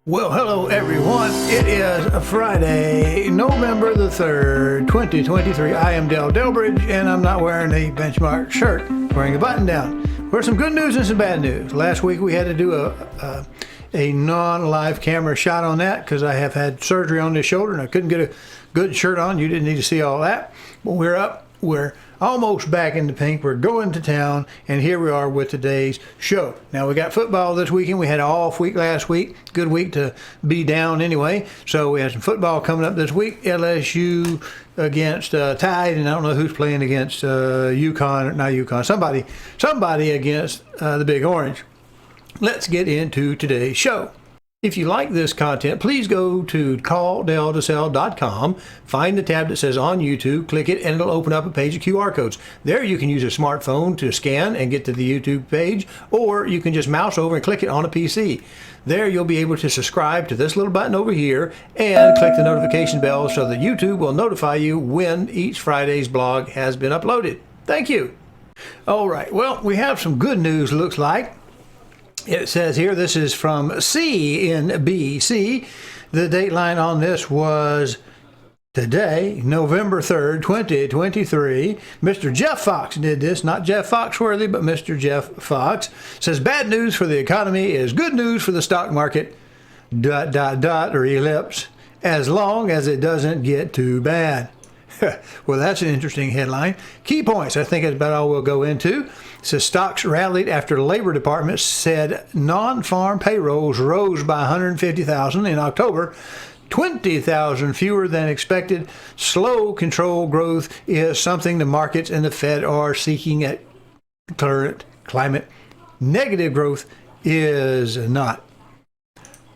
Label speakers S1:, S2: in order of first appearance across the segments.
S1: Well, hello everyone. It is a Friday, November the 3rd, 2023. I am Delbridge, and I'm not wearing a benchmark shirt, wearing a button down. There's some good news and some bad news. Last week we had to do a non-live camera shot on that because I have had surgery on this shoulder and I couldn't get a good shirt on. You didn't need to see all that. But we're up. We're almost back in the pink. We're going to town, and here we are with today's show. Now, we got football this weekend. We had an off week last week. Good week to be down anyway. So we have some football coming up this week. LSU against Tide, and I don't know who's playing against somebody against the Big Orange. Let's get into today's show. If you like this content, please go to CallDelToSell.com, find the tab that says on YouTube, click it, and it'll open up a page of QR codes. There you can use a smartphone to scan and get to the YouTube page, or you can just mouse over and click it on a PC. There you'll be able to subscribe to this little button over here and click the notification bell so that YouTube will notify you when each Friday's blog has been uploaded. Thank you. All right, well, we have some good news, looks like. It says here, this is from CNBC. The dateline on this was today, November 3rd, 2023. Mr. Jeff Fox did this, not Jeff Foxworthy, but Mr. Jeff Fox. Says, bad news for the economy is good news for the stock market, ... or ellipse, as long as it doesn't get too bad. Well, that's an interesting headline. Key points, I think that's about all we'll go into. It says stocks rallied after the Labor Department said non-farm payrolls rose by 150,000 in October, 20,000 fewer than expected. Slow control growth is something the markets and the Fed are seeking at current climate. Negative growth is not.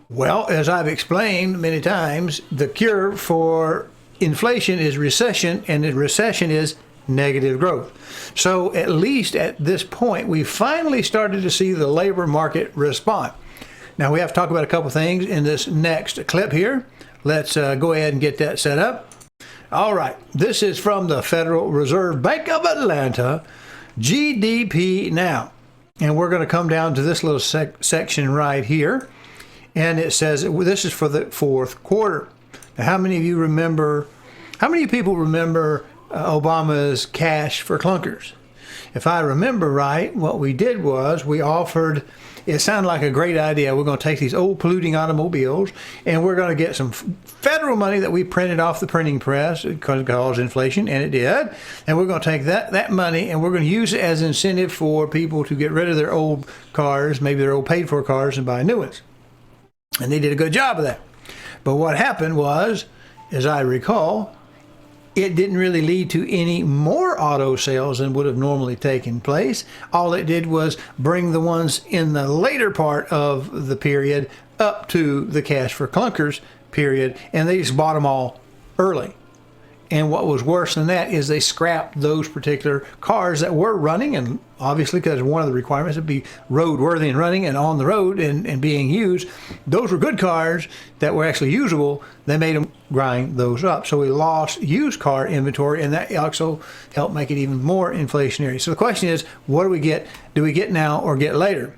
S1: Well, as I've explained many times, the cure for inflation is recession, and the recession is negative growth. So at least at this point, we finally started to see the labor market respond. Now we have to talk about a couple things in this next clip here. Let's go ahead and get that set up. All right, this is from the Federal Reserve Bank of Atlanta, GDP now. And we're going to come down to this little section right here. And it says this is for the fourth quarter. Now, how many people remember Obama's cash for clunkers? If I remember right, what we did was we offered, it sounded like a great idea. We're going to take these old polluting automobiles and we're going to get some federal money that we printed off the printing press because it caused inflation, and it did. And we're going to take that money and we're going to use it as incentive for people to get rid of their old cars, maybe their old paid for cars, and buy new ones. And they did a good job of that. But what happened was, as I recall, it didn't really lead to any more auto sales than would have normally taken place. All it did was bring the ones in the later part of the period up to the cash for clunkers period, and they just bought them all early. And what was worse than that is they scrapped those particular cars that were running, and obviously because one of the requirements would be roadworthy and running and on the road and being used. Those were good cars that were actually usable. They made them grind those up. So we lost used car inventory, and that also helped make it even more inflationary. So the question is, what do we get? Do we get now or get later?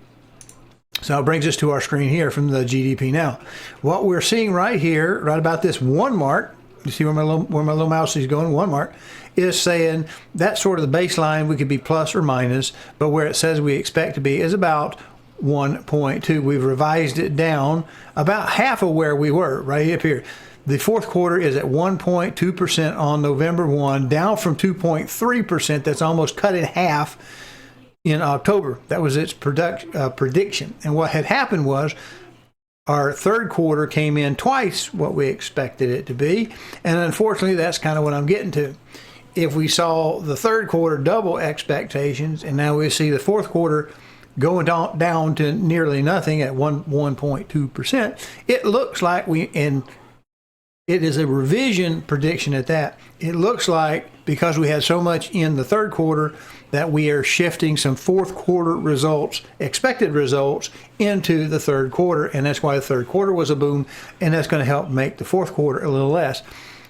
S1: So it brings us to our screen here from the GDP now. What we're seeing right here, right about this 1 mark, you see where my little mouse is going, 1 mark, is saying that's sort of the baseline. We could be plus or minus, but where it says we expect to be is about 1.2. We've revised it down about half of where we were right up here. The fourth quarter is at 1.2% on November 1, down from 2.3%. That's almost cut in half in October. That was its prediction. And what had happened was, our third quarter came in twice what we expected it to be, and unfortunately that's kind of what I'm getting to. If we saw the third quarter double expectations, and now we see the fourth quarter going down to nearly nothing at 1.2%, it looks like and it is a revision prediction at that. It looks like, because we had so much in the third quarter, that we are shifting some fourth quarter results, expected results, into the third quarter. And that's why the third quarter was a boom, and that's going to help make the fourth quarter a little less.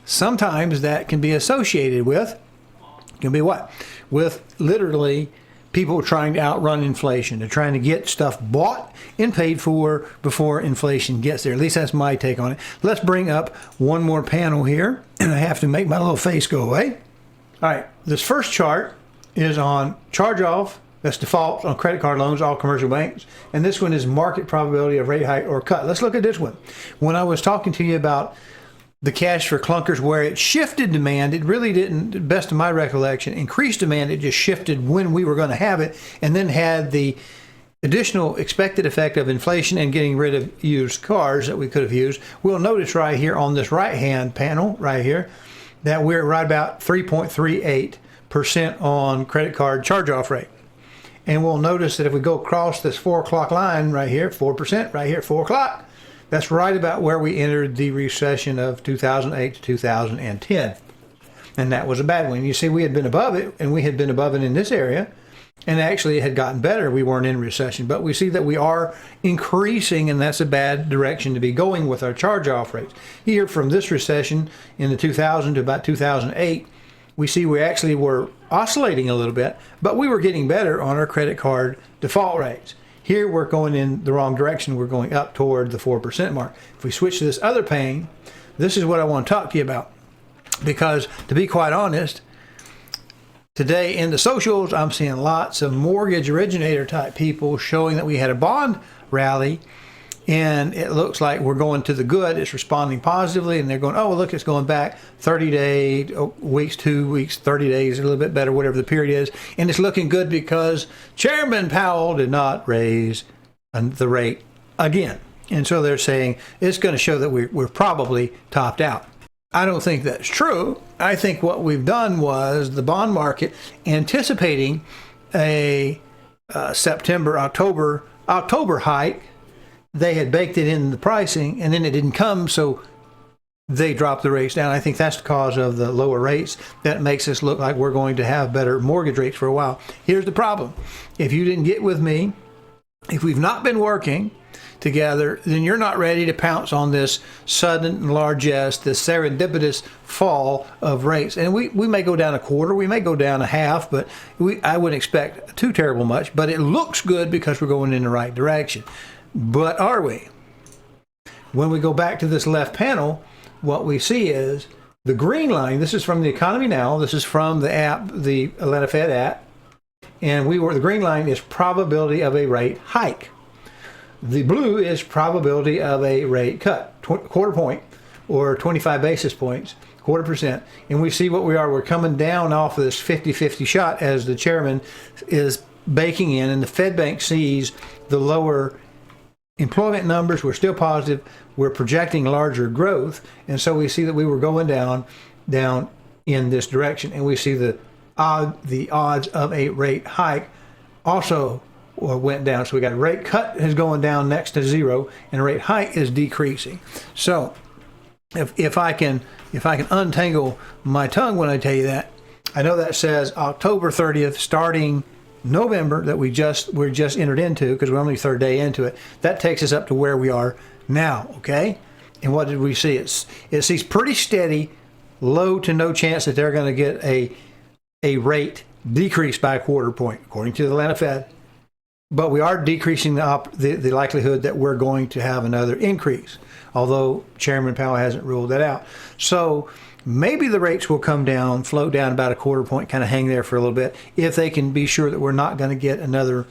S1: Sometimes that can be associated with, can be what? With literally people trying to outrun inflation. They're trying to get stuff bought and paid for before inflation gets there. At least that's my take on it. Let's bring up one more panel here, and I have to make my little face go away. All right, this first chart is on charge-off. That's default on credit card loans, all commercial banks. And this one is market probability of rate hike or cut. Let's look at this one. When I was talking to you about the cash for clunkers, where it shifted demand, it really didn't, to the best of my recollection, increase demand. It just shifted when we were going to have it, and then had the additional expected effect of inflation and getting rid of used cars that we could have used. We'll notice right here on this right-hand panel right here that we're right about 3.38% on credit card charge-off rate. And we'll notice that if we go across this 4 o'clock line right here, 4% right here, 4 o'clock, that's right about where we entered the recession of 2008 to 2010. And that was a bad one. You see, we had been above it, and we had been above it in this area, and actually it had gotten better. We weren't in recession, but we see that we are increasing, and that's a bad direction to be going with our charge-off rates. Here, from this recession in the 2000 to about 2008, we see we actually were oscillating a little bit, but we were getting better on our credit card default rates. Here we're going in the wrong direction. We're going up toward the 4% mark. If we switch to this other pane, this is what I want to talk to you about. Because to be quite honest, today in the socials, I'm seeing lots of mortgage originator type people showing that we had a bond rally, and it looks like we're going to the good. It's responding positively, and they're going, oh, well, look, it's going back 30 days, weeks, 2 weeks, 30 days, a little bit better, whatever the period is. And it's looking good because Chairman Powell did not raise the rate again. And so they're saying it's going to show that we're probably topped out. I don't think that's true. I think what we've done was the bond market anticipating a October hike. They had baked it in the pricing, and then it didn't come, so they dropped the rates down. I think that's the cause of the lower rates that makes us look like we're going to have better mortgage rates for a while. Here's the problem. If you didn't get with me, if we've not been working together, then you're not ready to pounce on this sudden largesse, this serendipitous fall of rates. And we may go down a quarter, we may go down a half, but I wouldn't expect too terrible much. But it looks good because we're going in the right direction. But are we? When we go back to this left panel, what we see is the green line. This is from the Economy Now. This is from the app, the Atlanta Fed app. And the green line is probability of a rate hike. The blue is probability of a rate cut, quarter point or 25 basis points, 0.25%. And we see what we are. We're coming down off of this 50-50 shot as the chairman is baking in, and the Fed Bank sees the lower employment numbers. We're still positive. We're projecting larger growth. And so we see that we were going down in this direction. And we see the odds of a rate hike also went down. So we got a rate cut is going down next to zero, and a rate hike is decreasing. So if I can untangle my tongue when I tell you that, I know that says October 30th starting November that we're just entered into, because we're only third day into it. That takes us up to where we are now, okay? And what did we see? It sees pretty steady, low to no chance that they're going to get a rate decrease by a quarter point, according to the Atlanta Fed. But we are decreasing the likelihood that we're going to have another increase, although Chairman Powell hasn't ruled that out. So maybe the rates will come down, float down about a quarter point, kind of hang there for a little bit, if they can be sure that we're not going to get another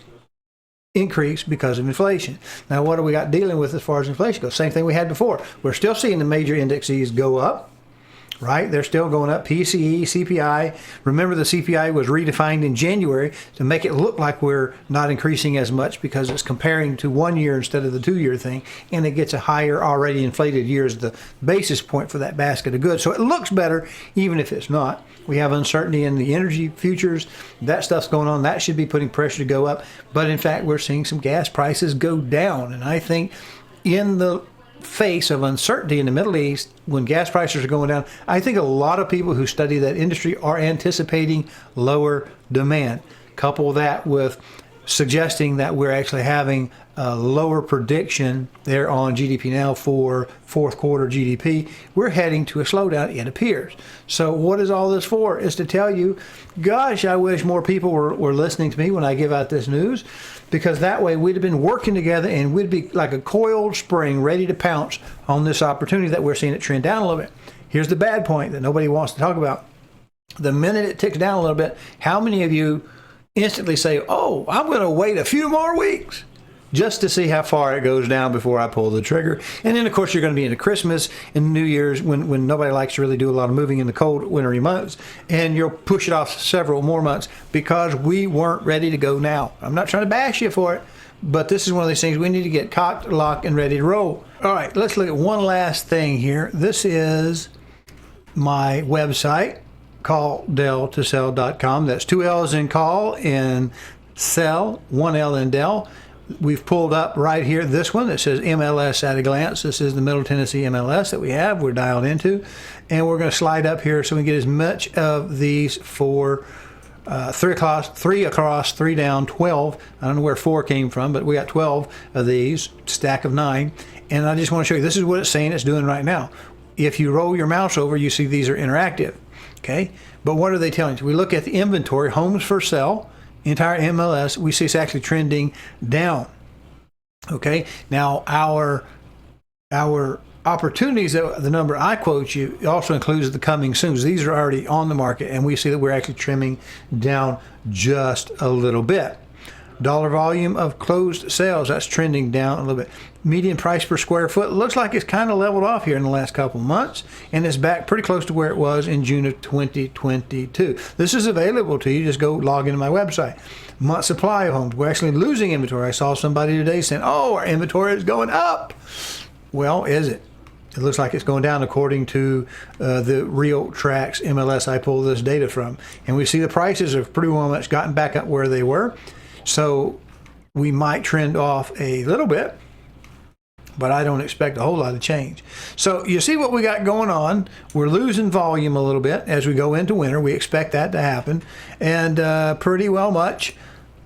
S1: increase because of inflation. Now, what do we got dealing with as far as inflation goes? Same thing we had before. We're still seeing the major indexes go up, right? They're still going up. PCE, CPI. Remember, the CPI was redefined in January to make it look like we're not increasing as much because it's comparing to 1 year instead of the 2 year thing, and it gets a higher already inflated year as the basis point for that basket of goods. So it looks better even if it's not. We have uncertainty in the energy futures. That stuff's going on. That should be putting pressure to go up. But in fact, we're seeing some gas prices go down. And I think in the face of uncertainty in the Middle East, when gas prices are going down, I think a lot of people who study that industry are anticipating lower demand. Couple that with suggesting that we're actually having a lower prediction there on GDP now for fourth quarter GDP. We're heading to a slowdown, it appears. So what is all this for? Is to tell you, gosh, I wish more people were listening to me when I give out this news, because that way we'd have been working together and we'd be like a coiled spring ready to pounce on this opportunity that we're seeing it trend down a little bit. Here's the bad point that nobody wants to talk about. The minute it ticks down a little bit, how many of you instantly say, oh, I'm going to wait a few more weeks just to see how far it goes down before I pull the trigger? And then, of course, you're going to be into Christmas and New Year's when nobody likes to really do a lot of moving in the cold, wintry months. And you'll push it off several more months because we weren't ready to go now. I'm not trying to bash you for it, but this is one of these things we need to get cocked, locked, and ready to roll. All right, let's look at one last thing here. This is my website, CallDelToSell.com. That's 2 L's in call and sell, 1 L in Del. We've pulled up right here this one that says MLS at a glance. This is the Middle Tennessee MLS that we're dialed into. And we're going to slide up here so we can get as much of these for 3 across, 3 down, 12. I don't know where 4 came from, but we got 12 of these, stack of 9. And I just want to show you, this is what it's saying it's doing right now. If you roll your mouse over, you see these are interactive. Okay, but what are they telling us? We look at the inventory, homes for sale, entire MLS, we see it's actually trending down. Okay, now our opportunities, the number I quote you, also includes the coming soon. These are already on the market, and we see that we're actually trimming down just a little bit. Dollar volume of closed sales, that's trending down a little bit. Median price per square foot looks like it's kind of leveled off here in the last couple months, and it's back pretty close to where it was in June of 2022. This is available to you. Just go log into my website. Month supply of homes. We're actually losing inventory. I saw somebody today saying, oh, our inventory is going up. Well, is it? It looks like it's going down according to the Real Tracks MLS I pulled this data from. And we see the prices have pretty well much gotten back up where they were. So we might trend off a little bit, but I don't expect a whole lot of change. So you see what we got going on. We're losing volume a little bit as we go into winter. We expect that to happen. And pretty well much,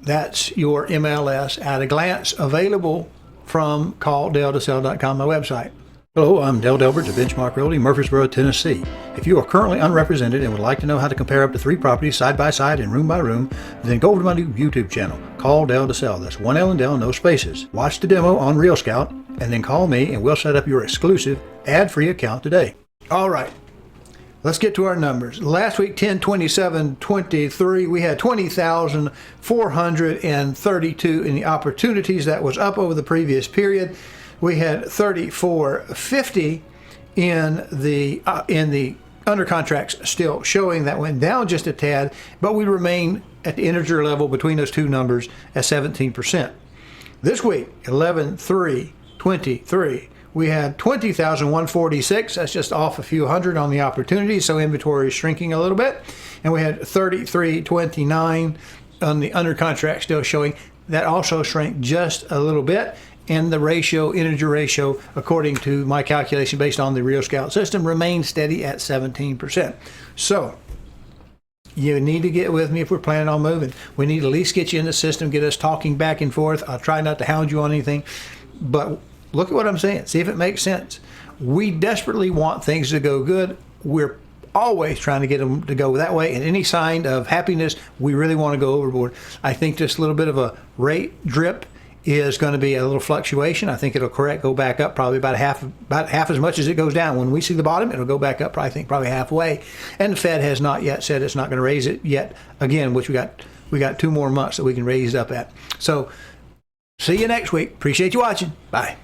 S1: that's your MLS at a glance, available from CallDelToSell.com, my website. Hello, I'm Delbridge of Benchmark Realty, Murfreesboro, Tennessee. If you are currently unrepresented and would like to know how to compare up to 3 properties side by side and room by room, then go over to my new YouTube channel, Call Del to Sell. That's 1 L and Del, no spaces. Watch the demo on Real Scout, and then call me and we'll set up your exclusive ad-free account today. All right, let's get to our numbers. Last week, 10/27/23, we had 20,432 in the opportunities. That was up over the previous period. We had 3,450 in the under contracts still showing. That went down just a tad, but we remain at the integer level between those two numbers at 17%. This week, 11/3/23, we had 20,146. That's just off a few hundred on the opportunities, so inventory is shrinking a little bit. And we had 33,29 on the under contract still showing. That also shrank just a little bit. And the ratio, integer ratio, according to my calculation based on the Real Scout system, remains steady at 17%. So you need to get with me if we're planning on moving. We need to at least get you in the system, get us talking back and forth. I'll try not to hound you on anything, but look at what I'm saying. See if it makes sense. We desperately want things to go good. We're always trying to get them to go that way, and any sign of happiness, we really want to go overboard. I think just a little bit of a rate drip is going to be a little fluctuation. I think it'll go back up probably about half as much as it goes down. When we see the bottom, it'll go back up, probably halfway. And the Fed has not yet said it's not going to raise it yet again, which we got 2 more months that we can raise it up at. So see you next week. Appreciate you watching. Bye.